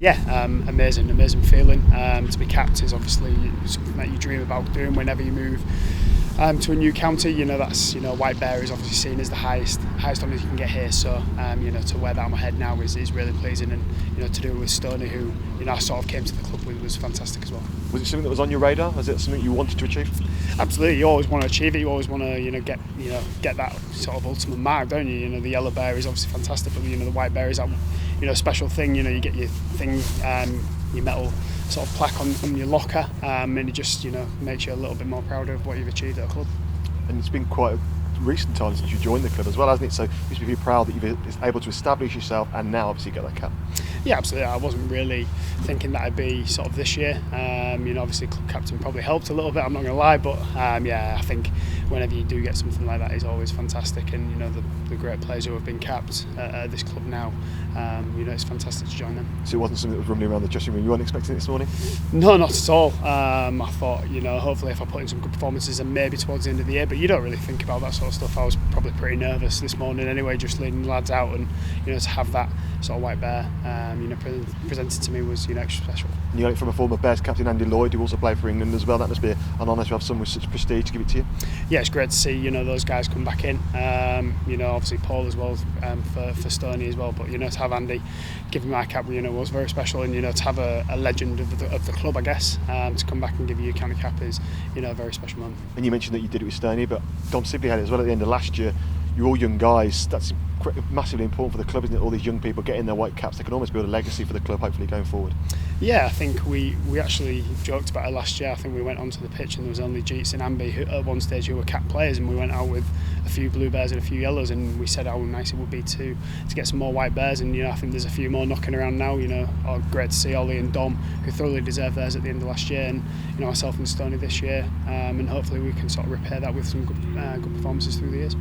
Yeah, amazing feeling. To be capped is obviously something that you dream about doing whenever you move to a new county. That's White Bear is obviously seen as the highest honour you can get here. So to wear that on my head now is really pleasing, and to do it with Stoney, who I sort of came to the club with, was fantastic as well. Was it something that was on your radar? Was it something you wanted to achieve? Absolutely, you always want to achieve it. You always want to get that sort of ultimate mark, don't you? The yellow bear is obviously fantastic, but the white bear is that special thing. You get your thing, your metal sort of plaque on your locker, and it just makes you a little bit more proud of what you've achieved at a club. And it's been quite a recent time since you joined the club as well, hasn't it? So you should be proud that you've been able to establish yourself and now obviously get that cap. Yeah, absolutely. I wasn't really thinking that I'd be sort of this year. Obviously club captain probably helped a little bit, I'm not going to lie, but I think whenever you do get something like that, it's always fantastic. And the great players who have been capped at this club now, it's fantastic to join them. So it wasn't something that was rumbling around the dressing room, you weren't expecting it this morning? No, not at all. I thought, hopefully if I put in some good performances and maybe towards the end of the year, but you don't really think about that sort of stuff. I was probably pretty nervous this morning anyway, just leading the lads out, and to have that sort of white bear presented to me was extra special. And you got it from a former Bears captain, Andy Lloyd, who also played for England as well. That must be an honour to have someone with such prestige to give it to you. Yeah, it's great to see those guys come back in. Obviously Paul as well, for Stoney as well. But to have Andy give me my cap, was very special. And to have a legend of the club, I guess, to come back and give you a county cap is a very special moment. And you mentioned that you did it with Stoney, but Dom Sibley had it as well at the end of last year. You're all young guys. That's massively important for the club, isn't it? All these young people getting their white caps, they can almost build a legacy for the club, hopefully going forward. Yeah, I think we actually joked about it last year. I think we went onto the pitch and there was only Jeets and Amby at one stage who were cap players, and we went out with a few blue bears and a few yellows, and we said how nice it would be to get some more white bears. And I think there's a few more knocking around now. Great to see Ollie and Dom, who thoroughly deserved theirs at the end of last year, and myself and Stoney this year, and hopefully we can sort of repair that with some good performances through the years.